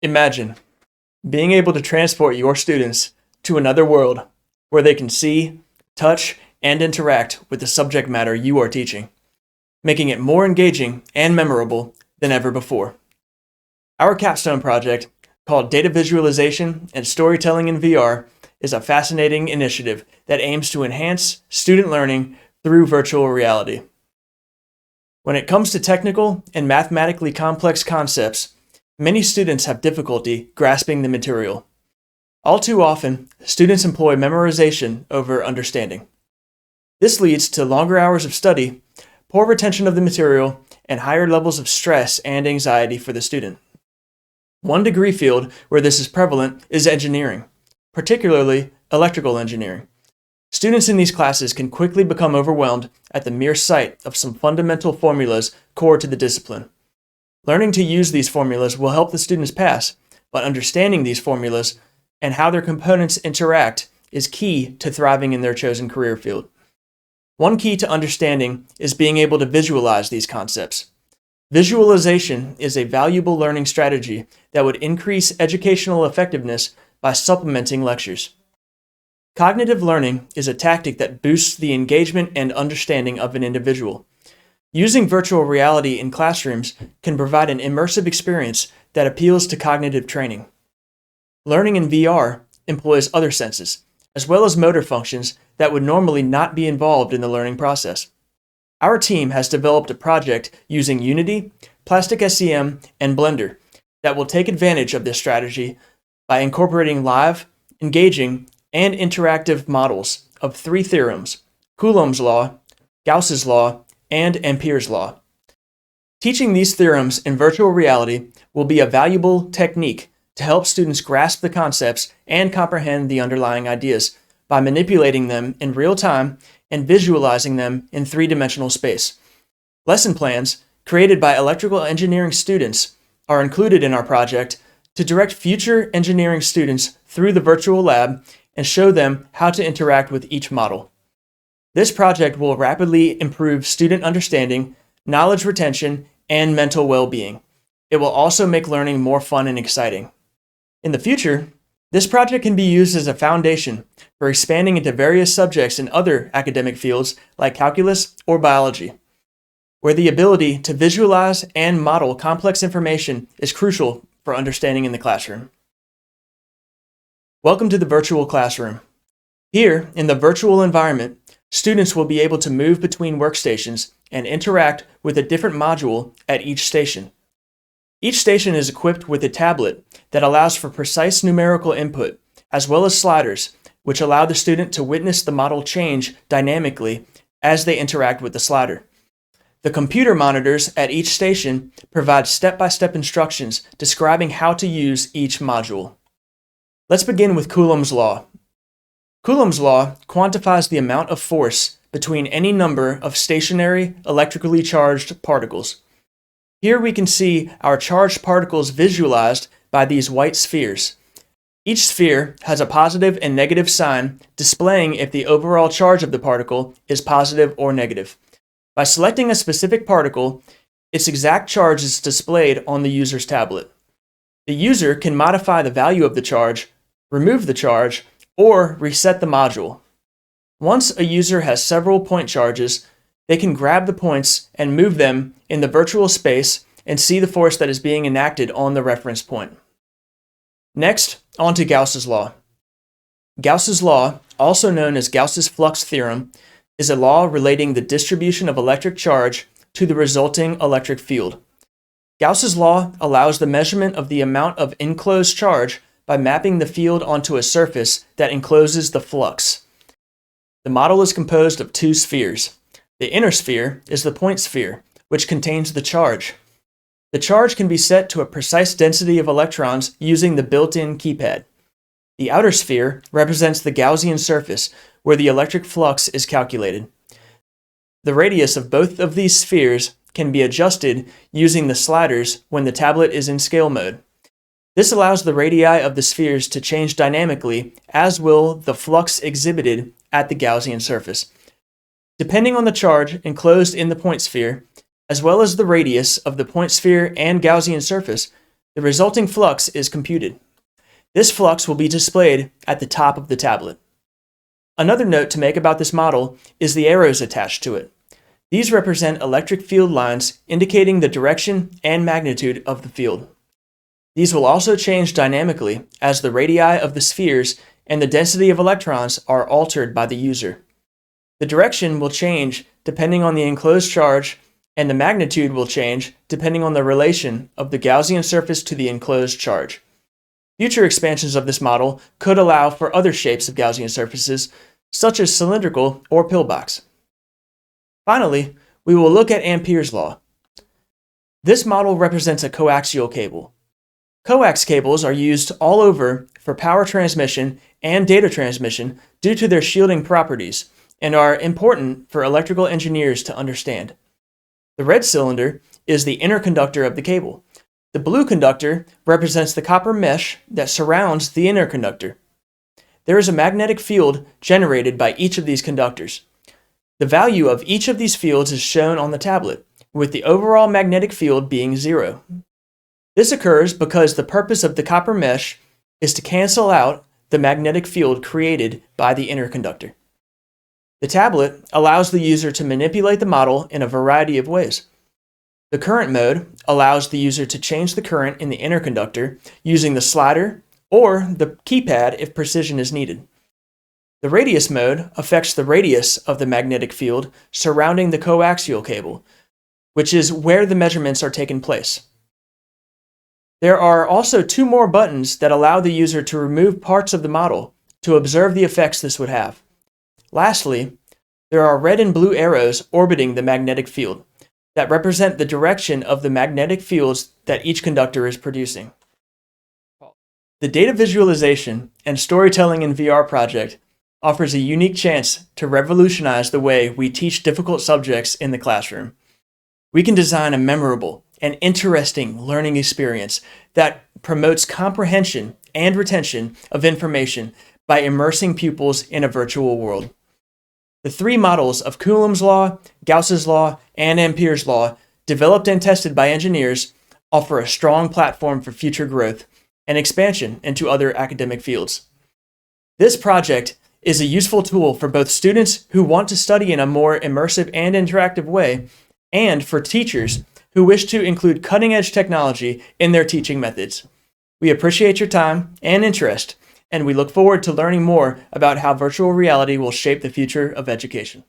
Imagine being able to transport your students to another world where they can see, touch, and interact with the subject matter you are teaching, making it more engaging and memorable than ever before. Our Capstone project, called Data Visualization and Storytelling in VR, is a fascinating initiative that aims to enhance student learning through virtual reality. When it comes to technical and mathematically complex concepts, many students have difficulty grasping the material. All too often, students employ memorization over understanding. This leads to longer hours of study, poor retention of the material, and higher levels of stress and anxiety for the student. One degree field where this is prevalent is engineering, particularly electrical engineering. Students in these classes can quickly become overwhelmed at the mere sight of some fundamental formulas core to the discipline. Learning to use these formulas will help the students pass, but understanding these formulas and how their components interact is key to thriving in their chosen career field. One key to understanding is being able to visualize these concepts. Visualization is a valuable learning strategy that would increase educational effectiveness by supplementing lectures. Cognitive learning is a tactic that boosts the engagement and understanding of an individual. Using virtual reality in classrooms can provide an immersive experience that appeals to cognitive training. Learning in VR employs other senses, as well as motor functions that would normally not be involved in the learning process. Our team has developed a project using Unity, Plastic SCM, and Blender that will take advantage of this strategy by incorporating live, engaging, and interactive models of three theorems: Coulomb's law, Gauss's law, and Ampere's law. Teaching these theorems in virtual reality will be a valuable technique to help students grasp the concepts and comprehend the underlying ideas by manipulating them in real time and visualizing them in three-dimensional space. Lesson plans, created by electrical engineering students, are included in our project to direct future engineering students through the virtual lab and show them how to interact with each model. This project will rapidly improve student understanding, knowledge retention, and mental well-being. It will also make learning more fun and exciting. In the future, this project can be used as a foundation for expanding into various subjects in other academic fields like calculus or biology, where the ability to visualize and model complex information is crucial for understanding in the classroom. Welcome to the virtual classroom. Here, in the virtual environment, students will be able to move between workstations and interact with a different module at each station. Each station is equipped with a tablet that allows for precise numerical input, as well as sliders, which allow the student to witness the model change dynamically as they interact with the slider. The computer monitors at each station provide step-by-step instructions describing how to use each module. Let's begin with Coulomb's law. Coulomb's law quantifies the amount of force between any number of stationary electrically charged particles. Here we can see our charged particles visualized by these white spheres. Each sphere has a positive and negative sign displaying if the overall charge of the particle is positive or negative. By selecting a specific particle, its exact charge is displayed on the user's tablet. The user can modify the value of the charge, remove the charge, or reset the module. Once a user has several point charges, they can grab the points and move them in the virtual space and see the force that is being enacted on the reference point. Next, on to Gauss's law. Gauss's law, also known as Gauss's flux theorem, is a law relating the distribution of electric charge to the resulting electric field. Gauss's law allows the measurement of the amount of enclosed charge by mapping the field onto a surface that encloses the flux. The model is composed of two spheres. The inner sphere is the point sphere, which contains the charge. The charge can be set to a precise density of electrons using the built-in keypad. The outer sphere represents the Gaussian surface, where the electric flux is calculated. The radius of both of these spheres can be adjusted using the sliders when the tablet is in scale mode. This allows the radii of the spheres to change dynamically, as will the flux exhibited at the Gaussian surface. Depending on the charge enclosed in the point sphere, as well as the radius of the point sphere and Gaussian surface, The resulting flux is computed. This flux will be displayed at the top of the tablet. Another note to make about this model is the arrows attached to it. These represent electric field lines indicating the direction and magnitude of the field. These will also change dynamically as the radii of the spheres and the density of electrons are altered by the user. The direction will change depending on the enclosed charge, and the magnitude will change depending on the relation of the Gaussian surface to the enclosed charge. Future expansions of this model could allow for other shapes of Gaussian surfaces, such as cylindrical or pillbox. Finally, we will look at Ampere's law. This model represents a coaxial cable. Coax cables are used all over for power transmission and data transmission due to their shielding properties and are important for electrical engineers to understand. The red cylinder is the inner conductor of the cable. The blue conductor represents the copper mesh that surrounds the inner conductor. There is a magnetic field generated by each of these conductors. The value of each of these fields is shown on the tablet, with the overall magnetic field being 0. This occurs because the purpose of the copper mesh is to cancel out the magnetic field created by the inner conductor. The tablet allows the user to manipulate the model in a variety of ways. The current mode allows the user to change the current in the inner conductor using the slider or the keypad if precision is needed. The radius mode affects the radius of the magnetic field surrounding the coaxial cable, which is where the measurements are taking place. There are also 2 more buttons that allow the user to remove parts of the model to observe the effects this would have. Lastly, there are red and blue arrows orbiting the magnetic field that represent the direction of the magnetic fields that each conductor is producing. The Data Visualization and Storytelling in VR project offers a unique chance to revolutionize the way we teach difficult subjects in the classroom. We can design a memorable and interesting learning experience that promotes comprehension and retention of information by immersing pupils in a virtual world. The 3 models of Coulomb's law, Gauss's law, and Ampere's law, developed and tested by engineers, offer a strong platform for future growth and expansion into other academic fields. This project is a useful tool for both students who want to study in a more immersive and interactive way, and for teachers who wish to include cutting-edge technology in their teaching methods. We appreciate your time and interest, and we look forward to learning more about how virtual reality will shape the future of education.